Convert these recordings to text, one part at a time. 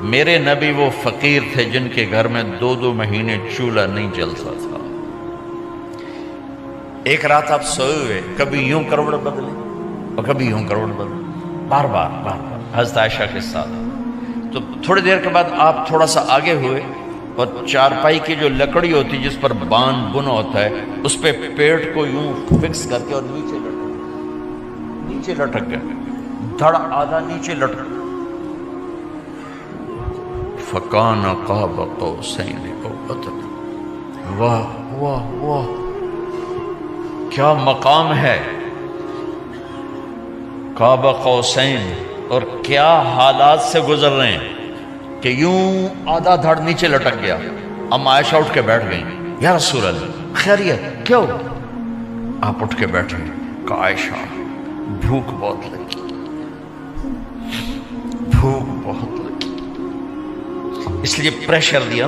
میرے نبی وہ فقیر تھے جن کے گھر میں 2 مہینے چولہا نہیں جلتا تھا۔ ایک رات آپ سوئے ہوئے، کبھی یوں کروڑ بدلے اور کبھی یوں کروڑ بدلے، بار بار حضرت عائشہ کے ساتھ۔ تو تھوڑی دیر کے بعد آپ تھوڑا سا آگے ہوئے اور چارپائی کی جو لکڑی ہوتی جس پر بان بنا ہوتا ہے اس پہ پیٹ کو یوں فکس کر کے اور نیچے لٹک گئے، دھڑ آدھا نیچے لٹک۔ فَكَانَ قَابَ قَوْسَيْنِ أَوْ أَدْنَىٰ۔ واہ واہ واہ، کیا مقام ہے قاب قوسین، اور کیا حالات سے گزر رہے ہیں کہ یوں آدھا دھڑ نیچے لٹک گیا۔ ام عائشہ اٹھ کے بیٹھ گئیں، یا رسول اللہ خیریت کیوں؟ آپ اٹھ کے بیٹھے، کہا عائشہ بھوک بہت لگی، بھوک بہت لگی، اس لیے پریشر دیا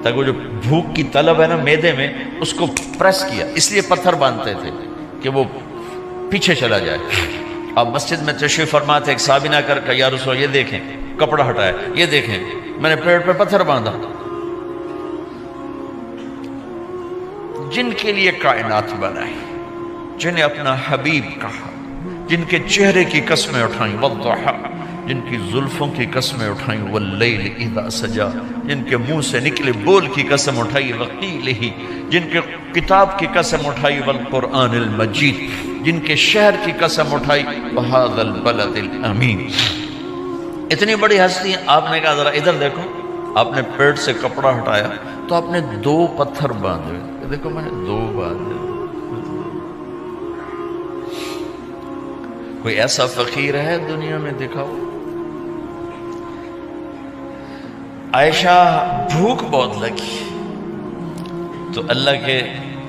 تاکہ وہ جو بھوک کی طلب ہے نا معدے میں اس کو پریس کیا، اس لیے پتھر باندھتے تھے کہ وہ پیچھے چلا جائے۔ اب مسجد میں تشریف فرما تھے، ایک صحابی نہ کر کہ یا رسول اللہ یہ دیکھیں، کپڑا ہٹایا، یہ دیکھیں میں نے پیٹ پہ پتھر باندھا۔ جن کے لیے کائنات بنائی، جنہیں اپنا حبیب کہا، جن کے چہرے کی قسمیں اٹھائیں والضحیٰ، جن کی زلفوں کی قسمیں اٹھائیں واللیل اذا سجا، جن کے منہ سے نکلے بول کی قسم اٹھائی وقیلہ، جن کے کتاب کی قسم اٹھائی والقرآن المجید، جن کے شہر کی قسم اٹھائی وہذا البلد الامین۔ اتنی بڑی ہستی ہیں، آپ نے کہا ذرا ادھر دیکھو، آپ نے پیٹ سے کپڑا ہٹایا تو آپ نے 2 پتھر باندھے، دیکھو میں نے 2 باندھے۔ کوئی ایسا فقیر ہے دنیا میں دکھاؤ؟ عائشہ بھوک بہت لگی تو اللہ کے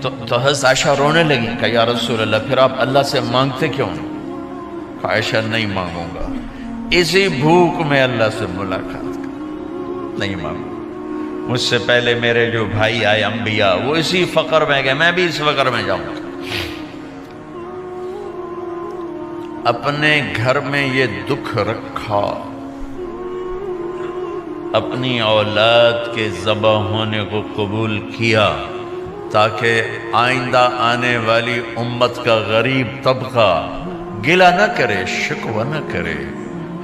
تو حضرت عائشہ رونے لگی کہ یا رسول اللہ پھر آپ اللہ سے مانگتے کیوں؟ کہ عائشہ نہیں مانگوں گا، اسی بھوک میں اللہ سے ملاقات کر، نہیں مانگوں۔ مجھ سے پہلے میرے جو بھائی آئے انبیاء وہ اسی فقر میں گئے، میں بھی اس فقر میں جاؤں گا۔ اپنے گھر میں یہ دکھ رکھا، اپنی اولاد کے ذبح ہونے کو قبول کیا تاکہ آئندہ آنے والی امت کا غریب طبقہ گلہ نہ کرے، شکوہ نہ کرے،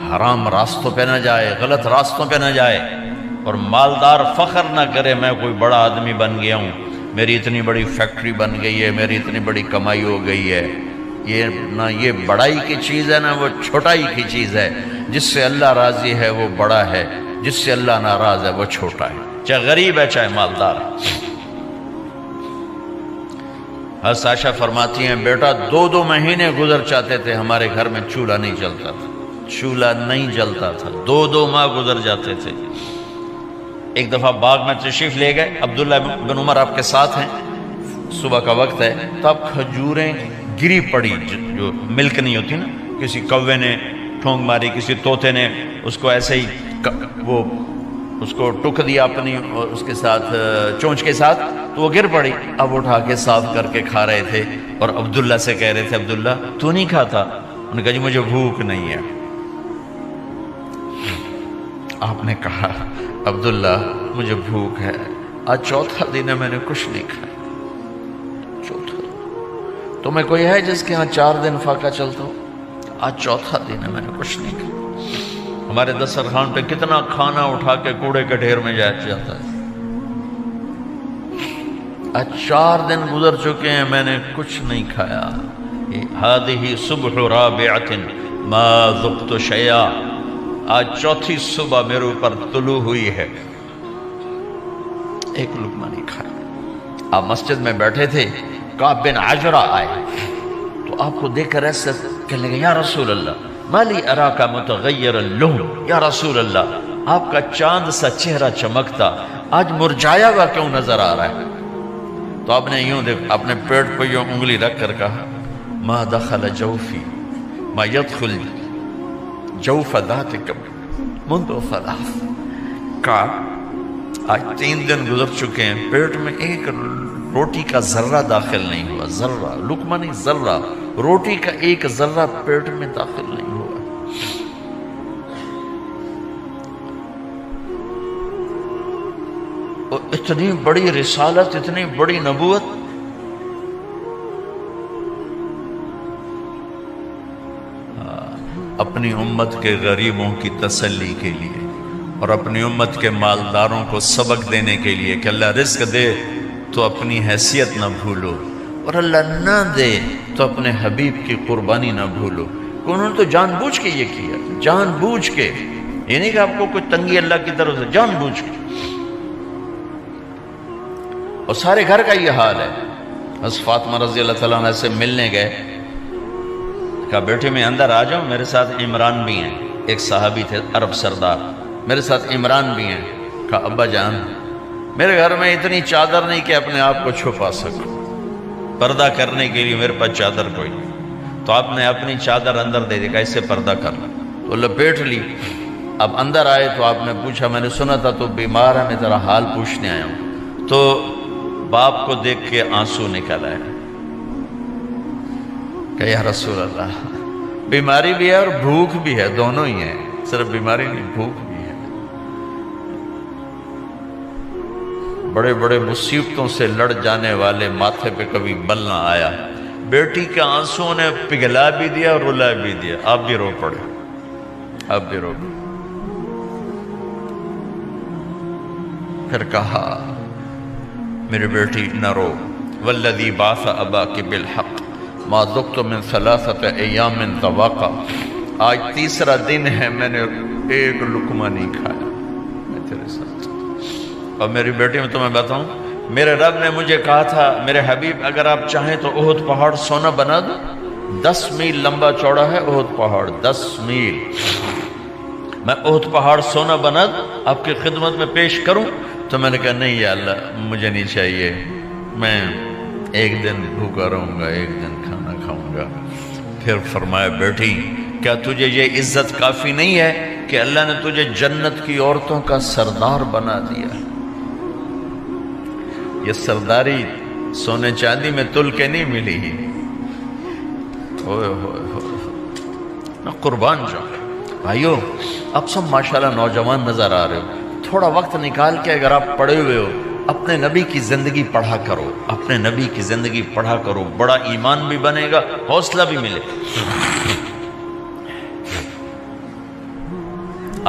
حرام راستوں پہ نہ جائے، غلط راستوں پہ نہ جائے، اور مالدار فخر نہ کرے میں کوئی بڑا آدمی بن گیا ہوں، میری اتنی بڑی فیکٹری بن گئی ہے، میری اتنی بڑی کمائی ہو گئی ہے۔ یہ نہ یہ بڑائی کی چیز ہے نہ وہ چھوٹائی کی چیز ہے۔ جس سے اللہ راضی ہے وہ بڑا ہے، جس سے اللہ ناراض ہے وہ چھوٹا ہے، چاہے غریب ہے چاہے مالدار ہے۔ حضرت عائشہ فرماتی ہیں بیٹا 2 مہینے گزر جاتے تھے ہمارے گھر میں چولہا نہیں جلتا تھا، چولہا نہیں جلتا تھا، 2 ماہ گزر جاتے تھے۔ ایک دفعہ باغ میں تشریف لے گئے، عبداللہ بن عمر آپ کے ساتھ ہیں، صبح کا وقت ہے، تب کھجوریں گری پڑی، جو ملک نہیں ہوتی نا، کسی کوے نے ٹھونگ ماری، کسی طوطے نے اس کو ایسے ہی وہ اس کو ٹک دیا اپنی اس کے ساتھ چونچ کے ساتھ، تو وہ گر پڑی۔ اب اٹھا کے صاف کر کے کھا رہے تھے اور عبداللہ سے کہہ رہے تھے عبداللہ تو نہیں کھاتا؟ انہوں نے کہا جی مجھے بھوک نہیں ہے۔ آپ نے کہا عبداللہ مجھے بھوک ہے، آج 4تھا دن ہے میں نے کچھ نہیں کھایا، 4تھا دن۔ تمہیں کوئی ہے جس کے ہاں 4 دن فاقہ چلتا ہو؟ آج 4تھا دن ہے میں نے کچھ نہیں کھایا۔ ہمارے دسترخوان پہ کتنا کھانا اٹھا کے کوڑے کے ڈھیر میں جاتا ہے، آج 4 دن گزر چکے ہیں میں نے کچھ نہیں کھایا۔ هذه صبح رابعة ما ذقت شيئا، آج 4تھی صبح میرے اوپر طلوع ہوئی ہے، ایک لقمہ نہیں کھایا۔ آپ مسجد میں بیٹھے تھے، کعب بن عجرہ آئے تو آپ کو دیکھ کر ایسے کہنے لگے یا رسول اللہ مالی اراکا متغیر اللون، یا رسول اللہ آپ کا چاند سا چہرہ چمکتا آج مرجھایا ہوا کیوں نظر آ رہا ہے؟ تو آپ نے یوں دیکھ اپنے پیٹ پہ یوں انگلی رکھ کر کہا ما دخل جوفی ما يدخل جوف ذاتک منذ 3، کہا آج 3 دن گزر چکے ہیں، پیٹ میں ایک روٹی کا ذرہ داخل نہیں ہوا، ذرہ، لقمہ نہیں ذرہ، روٹی کا ایک ذرہ پیٹ میں داخل نہیں ہوا۔ اور اتنی بڑی رسالت، اتنی بڑی نبوت، اپنی امت کے غریبوں کی تسلی کے لیے اور اپنی امت کے مالداروں کو سبق دینے کے لیے کہ اللہ رزق دے تو اپنی حیثیت نہ بھولو، اور اللہ نہ دے تو اپنے حبیب کی قربانی نہ بھولو. انہوں نے تو جان بوجھ کے یہ کیا، جان بوجھ کے، یہ نہیں کہ آپ کو کوئی تنگی اللہ کی طرف سے، جان بوجھ کے. اور سارے گھر کا یہ حال ہے. حضرت فاطمہ رضی اللہ تعالیٰ عنہ سے ملنے گئے، کہا بیٹے میں اندر آ جاؤں، میرے ساتھ عمران بھی ہیں، ایک صحابی تھے عرب سردار، میرے ساتھ عمران بھی ہیں. کہا ابا جان میرے گھر میں اتنی چادر نہیں کہ اپنے آپ کو چھپا سکوں، پردہ کرنے کے لیے میرے پاس چادر کوئی نہیں، تو آپ نے اپنی چادر اندر دے دی، کہا اس سے پردہ کرنا، تو لپیٹ لی. اب اندر آئے تو آپ نے پوچھا میں نے سنا تھا تو بیمار ہے، میں تیرا حال پوچھنے آیا ہوں. تو باپ کو دیکھ کے آنسو نکل آئے کہ یا رسول اللہ بیماری بھی ہے اور بھوک بھی ہے، دونوں ہی ہیں، صرف بیماری نہیں بھوک بھی ہے. بڑے بڑے مصیبتوں سے لڑ جانے والے ماتھے پہ کبھی بل نہ آیا. بیٹی کے آنسوں نے پگھلا بھی دیا اور رلا بھی دیا. آپ بھی رو پڑے، آپ بھی رو پڑے. پھر کہا میری بیٹی نہ رو، والذی بعث اباک بالحق ما ذقت من ثلاثۃ ایام طواقا، آج تیسرا دن ہے میں نے ایک لقمہ نہیں کھایا میں تیرے ساتھ. اور میری بیٹی میں تمہیں بتاؤں، میرے رب نے مجھے کہا تھا میرے حبیب اگر آپ چاہیں تو احد پہاڑ سونا بنا دو. 10 میل لمبا چوڑا ہے احد پہاڑ، 10 میل. میں احد پہاڑ سونا بنا دوں آپ کی خدمت میں پیش کروں؟ تو میں نے کہا نہیں یا اللہ مجھے نہیں چاہیے، میں ایک دن بھوکا رہوں گا، ایک دن کھانا کھاؤں گا. پھر فرمایا بیٹی کیا تجھے یہ عزت کافی نہیں ہے کہ اللہ نے تجھے جنت کی عورتوں کا سردار بنا دیا؟ یہ سرداری سونے چاندی میں تل کے نہیں ملی ہی. ہوئے ہوئے ہوئے میں قربان جاؤں. بھائیو آپ سب ماشاءاللہ نوجوان نظر آ رہے ہو، تھوڑا وقت نکال کے اگر آپ پڑھے ہوئے ہو اپنے نبی کی زندگی پڑھا کرو، اپنے نبی کی زندگی پڑھا کرو، بڑا ایمان بھی بنے گا، حوصلہ بھی ملے.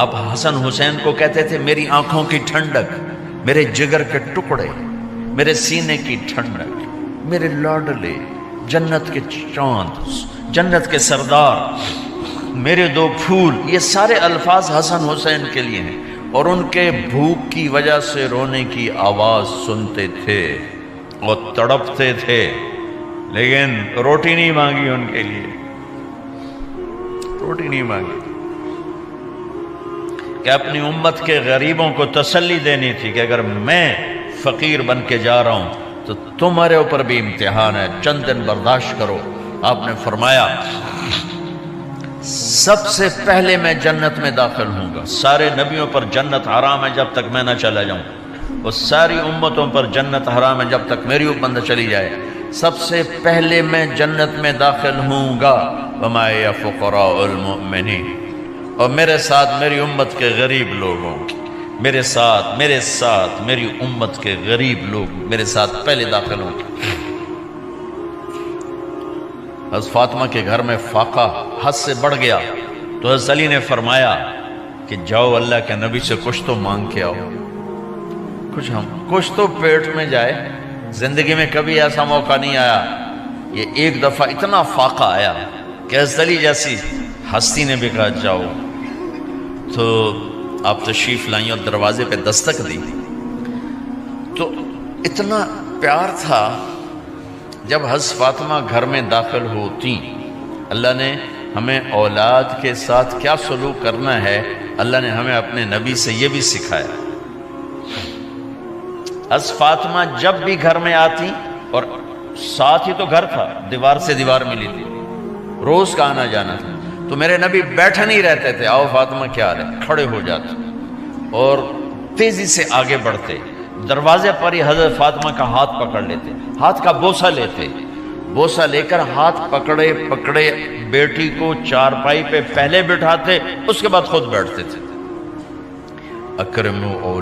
آپ حسن حسین کو کہتے تھے میری آنکھوں کی ٹھنڈک، میرے جگر کے ٹکڑے، میرے سینے کی ٹھنڈک، میرے لاڈلے، جنت کے چاند، جنت کے سردار، میرے 2 پھول. یہ سارے الفاظ حسن حسین کے لیے ہیں. اور ان کے بھوک کی وجہ سے رونے کی آواز سنتے تھے اور تڑپتے تھے، لیکن روٹی نہیں مانگی ان کے لیے، روٹی نہیں مانگی. کہ اپنی امت کے غریبوں کو تسلی دینی تھی کہ اگر میں فقیر بن کے جا رہا ہوں تو تمہارے اوپر بھی امتحان ہے، چند دن برداشت کرو. آپ نے فرمایا سب سے پہلے میں جنت میں داخل ہوں گا. سارے نبیوں پر جنت حرام ہے جب تک میں نہ چلا جاؤں، اور ساری امتوں پر جنت حرام ہے جب تک میری امت نہ چلی جائے. سب سے پہلے میں جنت میں داخل ہوں گا. وما یا فقراء المؤمنین، اور میرے ساتھ میری امت کے غریب لوگوں، میرے ساتھ میری امت کے غریب لوگ میرے ساتھ پہلے داخل ہوں گے. حضرت فاطمہ کے گھر میں فاقہ حد سے بڑھ گیا تو حضرت علی نے فرمایا کہ جاؤ اللہ کے نبی سے کچھ تو مانگ کے آؤ، کچھ تو پیٹ میں جائے. زندگی میں کبھی ایسا موقع نہیں آیا. یہ ایک دفعہ اتنا فاقہ آیا کہ حضرت علی جیسی ہستی نے بھی کہا جاؤ. تو آپ تشریف لائیں اور دروازے پہ دستک دی تو اتنا پیار تھا. جب حضرت فاطمہ گھر میں داخل ہوتی، اللہ نے ہمیں اولاد کے ساتھ کیا سلوک کرنا ہے اللہ نے ہمیں اپنے نبی سے یہ بھی سکھایا. حضرت فاطمہ جب بھی گھر میں آتی، اور ساتھ ہی تو گھر تھا، دیوار سے دیوار ملی تھی، روز کا آنا جانا تھا، تو میرے نبی بیٹھے نہیں رہتے تھے، آؤ فاطمہ کیا حال ہے، کھڑے ہو جاتے اور تیزی سے آگے بڑھتے. دروازے پر ہی حضرت فاطمہ کا ہاتھ پکڑ لیتے، ہاتھ کا بوسہ لیتے، بوسہ لے کر ہاتھ پکڑے بیٹی کو چارپائی پہ پہلے بٹھاتے، اس کے بعد خود بیٹھتے تھے. اکرموا